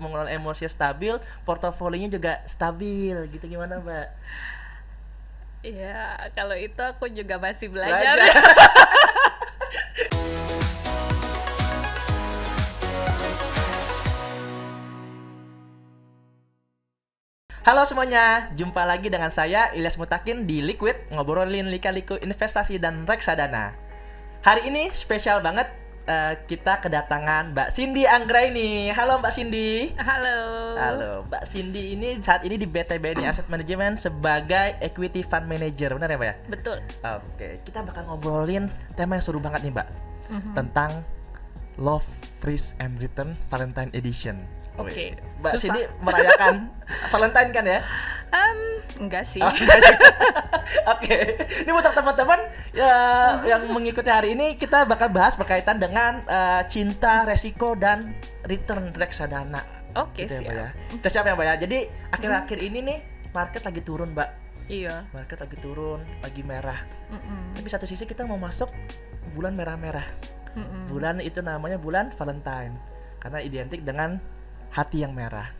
mengelola emosi stabil, portofolionya juga stabil gitu, gimana Mbak? Iya, kalau itu aku juga masih belajar. Belajar. Halo semuanya, jumpa lagi dengan saya Ilyas Mutakin di Liquid, ngobrolin lika-liku investasi dan reksadana. Hari ini spesial banget, kita kedatangan Mbak Cindy Anggraini. Halo Mbak Cindy. Halo. Halo, Mbak Cindy ini saat ini di BTBNI Asset Management sebagai Equity Fund Manager, benar ya Mbak ya? Betul. Oke, kita bakal ngobrolin tema yang seru banget nih Mbak, tentang Love, Risk and Return Valentine Edition. Oke, Mbak susah. Cindy merayakan Valentine kan ya? Enggak sih. Oke, ini buat teman-teman ya, yang mengikuti hari ini, kita bakal bahas berkaitan dengan cinta, resiko, dan return reksadana. Oke, Gitu ya, Mbak ya. siap. Kita siap ya Mbak ya. Jadi akhir-akhir ini nih market lagi turun Mbak. Iya. Market lagi turun, lagi merah. Mm-mm. Tapi satu sisi kita mau masuk bulan merah-merah. Mm-mm. Bulan itu namanya bulan Valentine karena identik dengan hati yang merah.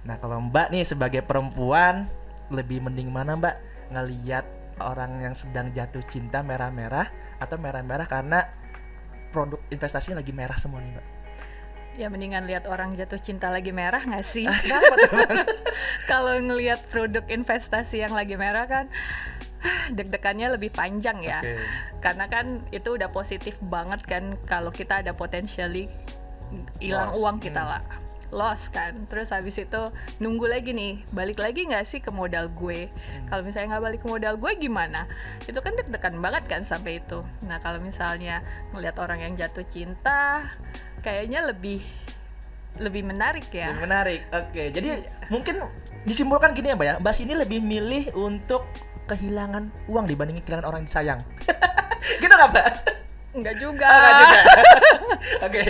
Nah kalau Mbak nih sebagai perempuan, lebih mending mana Mbak ngelihat orang yang sedang jatuh cinta merah-merah atau merah-merah karena produk investasinya lagi merah semua nih Mbak? Ya mendingan lihat orang jatuh cinta lagi merah nggak sih? Kenapa teman? Kalau ngelihat produk investasi yang lagi merah kan, deg-degannya lebih panjang ya. Oke. Karena kan itu udah positif banget kan kalau kita ada potentially hilang Loss. uang kita lah. Loss kan, terus habis itu nunggu lagi nih, balik lagi nggak sih ke modal gue? Kalau misalnya nggak balik ke modal gue gimana? Itu kan deg-degan banget kan sampai itu. Nah kalau misalnya ngelihat orang yang jatuh cinta, kayaknya lebih menarik ya. Lebih menarik. Oke, jadi mungkin disimpulkan gini ya Mbak ya, Mbak ini lebih milih untuk kehilangan uang dibanding kehilangan orang yang disayang. Gitu nggak Mbak? Enggak juga. Nggak juga. Oke,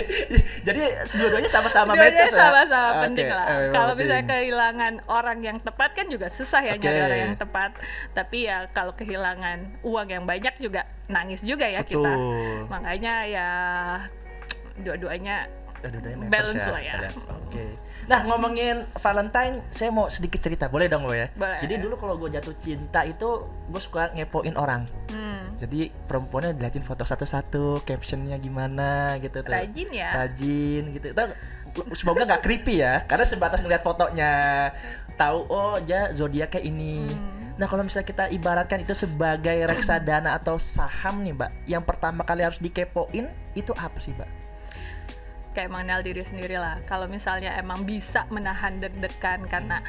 jadi dua-duanya sama-sama Dua-duanya matches ya? sama-sama Oke, penting lah. memang Kalau penting. misalnya kehilangan orang yang tepat kan juga susah ya Oke. nyari orang yang tepat. Tapi ya kalau kehilangan uang yang banyak juga nangis juga ya kita. Betul. Makanya ya dua-duanya Dua-duanya matters balance lah ya. balance. Oke. Nah ngomongin Valentine, saya mau sedikit cerita, boleh dong Mbak ya? Boleh. Jadi dulu kalau gue jatuh cinta itu, gue suka ngepoin orang. Jadi perempuannya diliatin foto satu-satu, captionnya gimana gitu tuh. Rajin ya. Rajin gitu. Semoga nggak creepy ya, karena sebatas ngeliat fotonya tahu oh dia zodiak kayak ini. Nah kalau misalnya kita ibaratkan itu sebagai reksadana atau saham nih Mbak, yang pertama kali harus dikepoin itu apa sih Mbak? Kayak mengenal diri sendiri lah. Kalau misalnya emang bisa menahan deg-degan karena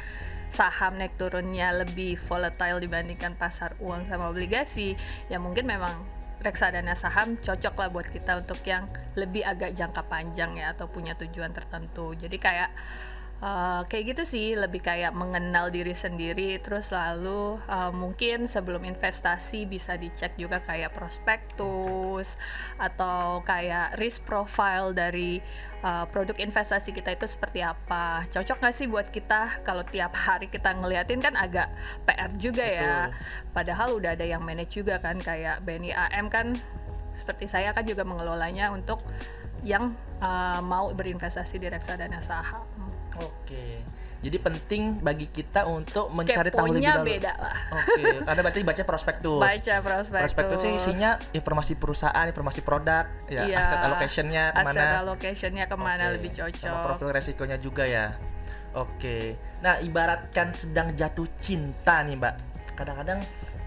saham naik turunnya lebih volatile dibandingkan pasar uang sama obligasi, ya mungkin memang reksadana saham cocok lah buat kita untuk yang lebih agak jangka panjang ya, atau punya tujuan tertentu. Jadi kayak gitu sih, lebih kayak mengenal diri sendiri. Terus lalu mungkin sebelum investasi bisa dicek juga kayak prospektus atau kayak risk profile dari produk investasi kita itu seperti apa, cocok nggak sih buat kita. Kalau tiap hari kita ngeliatin kan agak PR juga ya. Padahal udah ada yang manage juga kan, kayak BNI AM kan, seperti saya kan juga mengelolanya untuk yang mau berinvestasi di reksadana saham. Oke. Jadi penting bagi kita untuk mencari tahu lebih Keponya dulu. beda lah. Oke, karena berarti baca prospektus. Baca prospektus. Prospektus sih isinya informasi perusahaan, informasi produk, ya, Iya, asset allocation-nya kemana. Asset allocation-nya kemana Oke, lebih cocok. sama profil resikonya juga ya. Oke. Nah, ibaratkan sedang jatuh cinta nih, Mbak. Kadang-kadang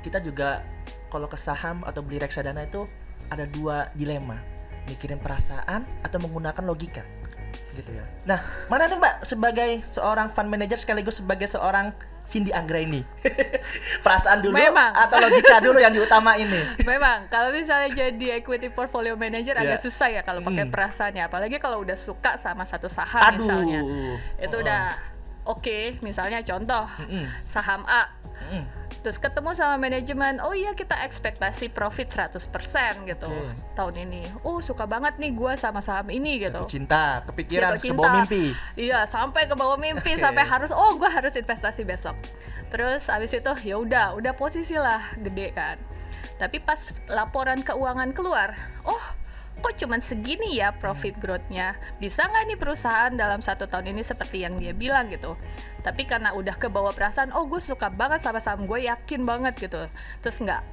kita juga kalau ke saham atau beli reksadana itu ada dua dilema. Mikirin perasaan atau menggunakan logika. Gitu ya. Nah, mana nih Mbak sebagai seorang fund manager sekaligus sebagai seorang Cindy Anggraini? Perasaan dulu Memang. atau logika dulu yang diutamain nih? Memang kalau misalnya jadi equity portfolio manager agak Yeah. susah ya kalau pakai perasaannya, apalagi kalau udah suka sama satu saham. Aduh. Misalnya. Itu udah oke, misalnya contoh saham A. Terus ketemu sama manajemen, oh iya kita ekspektasi profit 100% gitu tahun ini. Oh suka banget nih gue sama saham ini gitu. Jatuh cinta, kepikiran, Jatuh ke bawah mimpi. Iya, sampai ke bawah mimpi, Oke. sampai gue harus investasi besok. Terus abis itu ya udah posisi lah gede kan. Tapi pas laporan keuangan keluar, oh kok cuman segini ya profit growth-nya, bisa nggak nih perusahaan dalam 1 tahun ini seperti yang dia bilang gitu. Tapi karena udah kebawa perasaan, oh gue suka banget sama saham, gue yakin banget gitu, terus nggak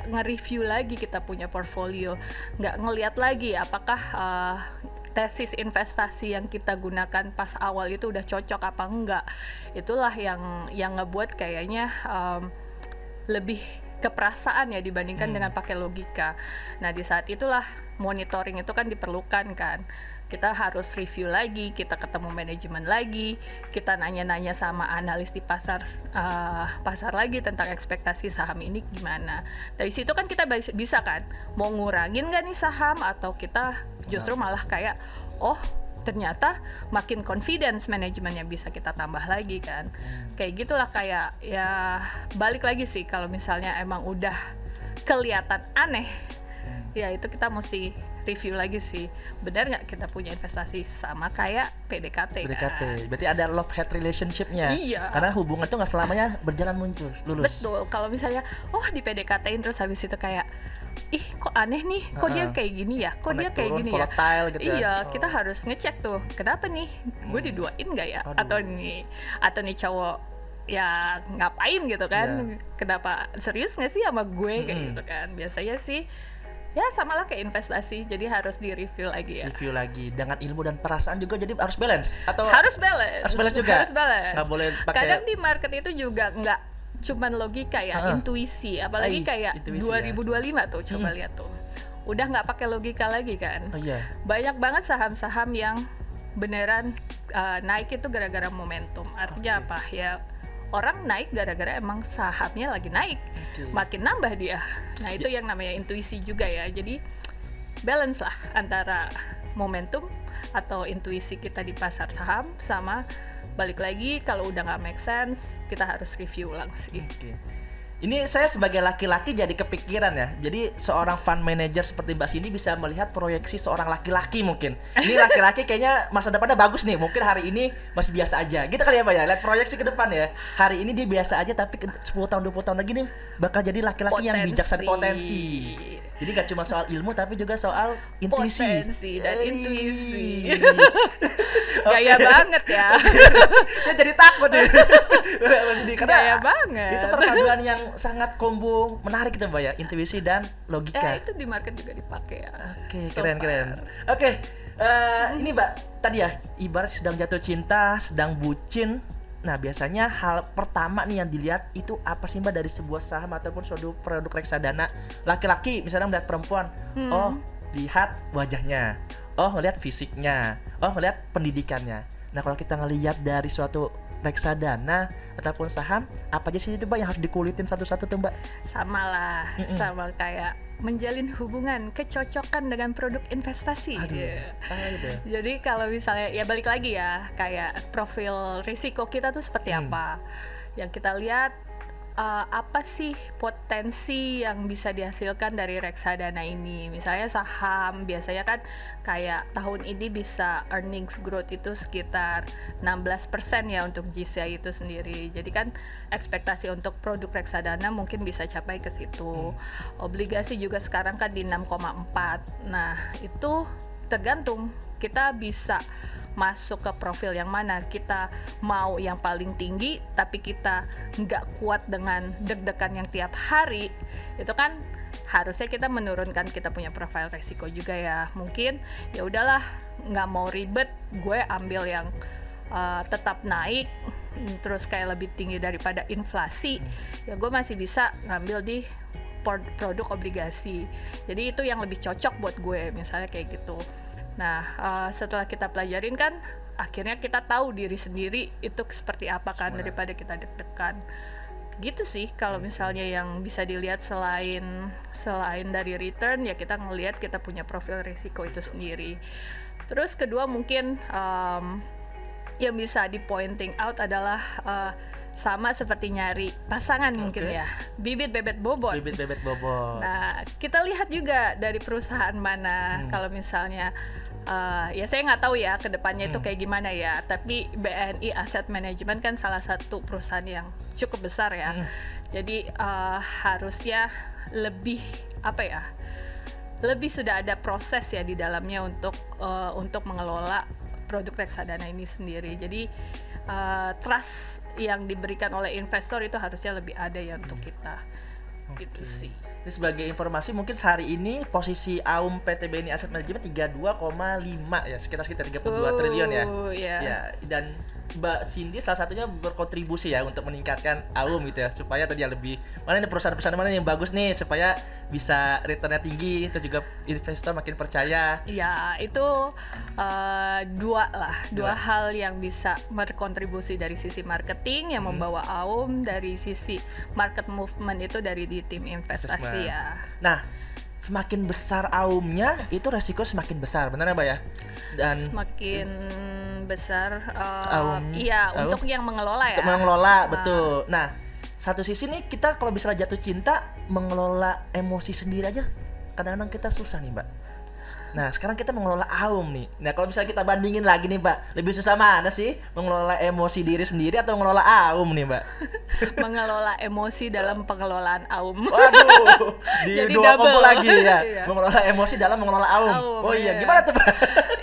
nge-review lagi kita punya portfolio, nggak ngelihat lagi apakah tesis investasi yang kita gunakan pas awal itu udah cocok apa enggak. Itulah yang ngebuat kayaknya lebih ke perasaan ya dibandingkan dengan pakai logika. Nah di saat itulah monitoring itu kan diperlukan kan. Kita harus review lagi, kita ketemu manajemen lagi, kita nanya-nanya sama analis di pasar lagi tentang ekspektasi saham ini gimana. Dari situ kan kita bisa kan mau ngurangin nggak nih saham, atau kita justru malah kayak ternyata makin confidence manajemennya bisa kita tambah lagi kan. Kayak gitulah, kayak ya balik lagi sih kalau misalnya emang udah kelihatan aneh, ya itu kita mesti review lagi sih, benar nggak kita punya investasi sama kayak PDKT kan? Berarti ada love hate relationship-nya. Iya. Karena hubungan tuh nggak selamanya berjalan lulus. Betul. Kalau misalnya di PDKT-in terus habis itu kayak kok aneh nih, kok dia kayak gini ya, kok dia kayak gini ya, gitu iya, kita harus ngecek tuh, kenapa nih gue diduain nggak ya, atau nih cowok ya ngapain gitu kan, kenapa serius nggak sih sama gue kayak gitu kan. Biasanya sih ya sama lah kayak investasi, jadi harus di-review lagi ya. Review lagi dengan ilmu dan perasaan juga, jadi harus balance atau harus balance juga. Harus balance. Nggak boleh pakai. Kadang di market itu juga nggak cuman logika ya, intuisi. Apalagi kayak 2025 tuh, coba lihat tuh. Udah nggak pakai logika lagi kan. Banyak banget saham-saham yang beneran naik itu gara-gara momentum. Artinya apa? Ya orang naik gara-gara emang sahamnya lagi naik, makin nambah dia. Nah itu yang namanya intuisi juga ya. Jadi balance lah antara momentum atau intuisi kita di pasar saham, sama balik lagi kalau udah nggak make sense kita harus review ulang sih. Ini saya sebagai laki-laki jadi kepikiran ya. Jadi seorang fund manager seperti Mbak Cindy bisa melihat proyeksi seorang laki-laki mungkin. Ini laki-laki kayaknya masa depannya bagus nih. Mungkin hari ini masih biasa aja. Gitu kali ya Mbak ya. Lihat proyeksi ke depan ya. Hari ini dia biasa aja, tapi 10 tahun 20 tahun lagi nih bakal jadi laki-laki yang bijaksana, potensi. Jadi gak cuma soal ilmu tapi juga soal intuisi. Potensi dan intuisi. Gaya banget ya. Saya jadi takut nih. Gaya banget. Itu perpaduan yang sangat combo menarik gitu Mbak ya, intuisi dan logika. Ya itu di market juga dipakai ya. Oke, keren. Oke, ini Mbak tadi ya, ibarat sedang jatuh cinta, sedang bucin. Nah biasanya hal pertama nih yang dilihat itu apa sih Mbak dari sebuah saham ataupun suatu produk reksadana? Laki-laki misalnya melihat perempuan, oh lihat wajahnya, oh melihat fisiknya, oh melihat pendidikannya. Nah kalau kita ngelihat dari suatu reksadana ataupun saham, apa aja sih itu Mbak yang harus dikulitin satu-satu tuh Mbak? Sama lah, sama kayak menjalin hubungan, kecocokan dengan produk investasi. Jadi kalau misalnya ya balik lagi ya, kayak profil risiko kita tuh seperti apa. Yang kita lihat apa sih potensi yang bisa dihasilkan dari reksadana ini. Misalnya saham biasanya kan kayak tahun ini bisa earnings growth itu sekitar 16% ya untuk GCI itu sendiri. Jadi kan ekspektasi untuk produk reksadana mungkin bisa capai ke situ. Obligasi juga sekarang kan di 6,4. Nah itu tergantung kita bisa masuk ke profil yang mana. Kita mau yang paling tinggi tapi kita nggak kuat dengan deg-degan yang tiap hari, itu kan harusnya kita menurunkan kita punya profil resiko juga ya. Mungkin ya udahlah, nggak mau ribet, gue ambil yang tetap naik terus kayak lebih tinggi daripada inflasi, ya gue masih bisa ngambil di produk obligasi. Jadi itu yang lebih cocok buat gue, misalnya kayak gitu. Nah, setelah kita pelajarin kan, akhirnya kita tahu diri sendiri itu seperti apa kan, daripada kita deg-degan. Gitu sih, kalau misalnya yang bisa dilihat selain dari return, ya kita ngelihat kita punya profil risiko itu sendiri. Terus kedua mungkin yang bisa di pointing out adalah sama seperti nyari pasangan mungkin ya, bibit bebet bobot. Nah, kita lihat juga dari perusahaan mana. Kalau misalnya ya saya nggak tahu ya kedepannya itu kayak gimana ya, tapi BNI Asset Management kan salah satu perusahaan yang cukup besar ya. Jadi harusnya lebih lebih sudah ada proses ya di dalamnya untuk mengelola produk reksadana ini sendiri. Jadi trust yang diberikan oleh investor itu harusnya lebih ada ya untuk kita. Gitu sih. Ini sebagai informasi mungkin sehari ini posisi AUM PT BNI Asset Management 32,5 ya, sekitar 32 triliun ya. Yeah. Ya, dan Mbak Cindy salah satunya berkontribusi ya untuk meningkatkan AUM gitu ya, supaya tadi lebih mana nih perusahaan-perusahaan mana yang bagus nih supaya bisa returnnya tinggi, itu juga investor makin percaya. Ya, itu dua hal yang bisa berkontribusi dari sisi marketing yang membawa AUM, dari sisi market movement itu dari di tim investasi ya. Nah, semakin besar AUM-nya itu resiko semakin besar, benar ya Mbak ya? Dan semakin besar AUM. untuk yang mengelola ya. Untuk mengelola, betul. Nah, satu sisi nih kita kalau misalnya jatuh cinta mengelola emosi sendiri aja kadang-kadang kita susah nih Mbak. Nah, sekarang kita mengelola AUM nih. Nah, kalau misalnya kita bandingin lagi nih Mbak, lebih susah mana sih? Mengelola emosi diri sendiri atau mengelola AUM nih Mbak? Mengelola emosi dalam pengelolaan AUM. Waduh, di Jadi dua double. kombo lagi ya. Iya. Mengelola emosi dalam mengelola AUM. Oh iya, gimana tuh Mbak?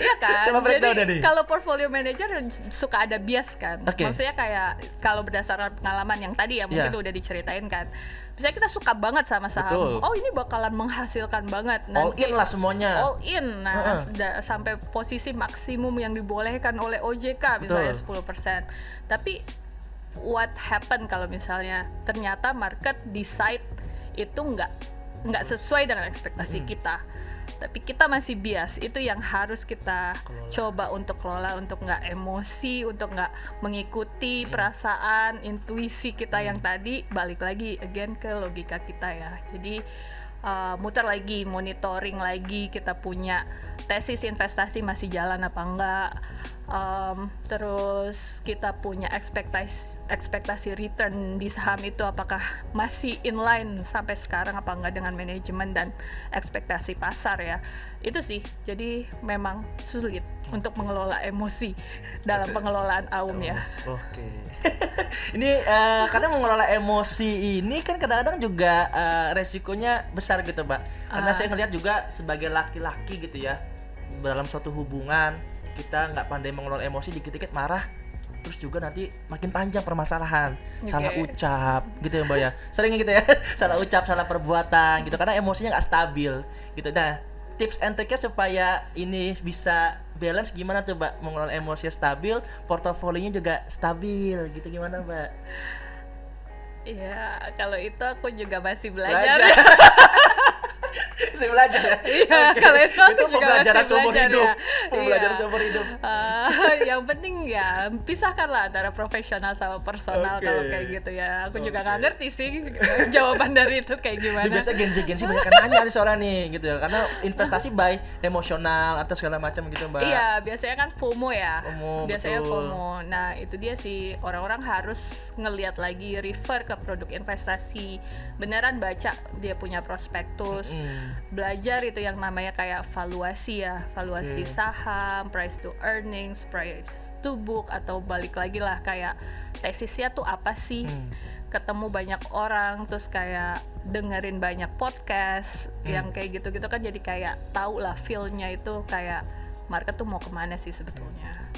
Iya kan? Coba breakdown Jadi nih. kalau portfolio manager suka ada bias kan. Oke. Maksudnya kayak kalau berdasarkan pengalaman yang tadi ya mungkin Iya. udah diceritain kan. Misalnya kita suka banget sama saham. Betul. Oh, ini bakalan menghasilkan banget. All in lah semuanya. All in. Nah, sampai posisi maksimum yang dibolehkan oleh OJK misalnya 10%. Tapi what happen kalau misalnya ternyata market decide itu nggak sesuai dengan ekspektasi kita, tapi kita masih bias. Itu yang harus kita coba untuk kelola, untuk nggak emosi, untuk nggak mengikuti perasaan intuisi kita yang tadi. Balik lagi again ke logika kita ya. Jadi muter lagi, monitoring lagi, kita punya tesis investasi masih jalan apa enggak, terus kita punya ekspektasi return di saham itu apakah masih inline sampai sekarang apa enggak dengan manajemen dan ekspektasi pasar ya. Itu sih, jadi memang sulit untuk mengelola emosi dalam pengelolaan AUM ya. Oke. Ini karena mengelola emosi ini kan kadang-kadang juga resikonya besar gitu Mbak. Karena saya ngelihat juga sebagai laki-laki gitu ya, dalam suatu hubungan kita nggak pandai mengelola emosi, dikit-dikit marah, terus juga nanti makin panjang permasalahan. Salah ucap gitu ya Mbak ya. Seringnya gitu ya. Salah ucap, salah perbuatan gitu karena emosinya nggak stabil gitu. Nah, tips and triknya supaya ini bisa balance gimana tuh Mbak, mengelola emosi stabil, portofolionya juga stabil gitu, gimana Mbak? Iya, kalau itu aku juga masih belajar. Masih belajar ya? Iya, Oke. kalau itu aku juga pembelajaran masih seumur belajar hidup. ya. Pembelajaran Iya. seumur hidup. Yang penting ya pisahkanlah antara profesional sama personal. Oke. Kalau kayak gitu ya. Aku juga nggak ngerti sih jawaban dari itu kayak gimana. Ini biasanya Gen Z banyak yang nanya nih soalnya nih gitu ya. Karena investasi by emosional atau segala macam gitu Mbak. Iya, biasanya kan FOMO ya. FOMO, Biasanya betul. FOMO. Nah, itu dia sih, orang-orang harus ngelihat lagi, refer ke produk investasi. Beneran baca dia punya prospektus. Belajar itu yang namanya kayak valuasi ya. Valuasi saham, price to earnings, price to book, atau balik lagi lah kayak tesisnya tuh apa sih. Ketemu banyak orang, terus kayak dengerin banyak podcast yang kayak gitu-gitu kan, jadi kayak tahu lah feel-nya itu kayak market tuh mau kemana sih sebetulnya.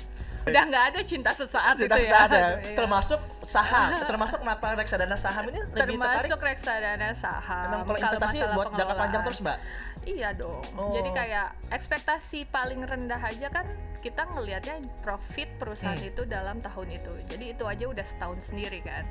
Udah nggak ada cinta sesaat itu ya. Ada. Iya. Termasuk saham. Termasuk kenapa reksadana saham ini lebih Termasuk tertarik? reksadana saham. Emang kalau investasi masalah buat jangka panjang pengelolaan. terus Mbak? Iya dong. Oh. Jadi kayak ekspektasi paling rendah aja kan kita ngelihatnya profit perusahaan itu dalam tahun itu. Jadi itu aja udah setahun sendiri kan.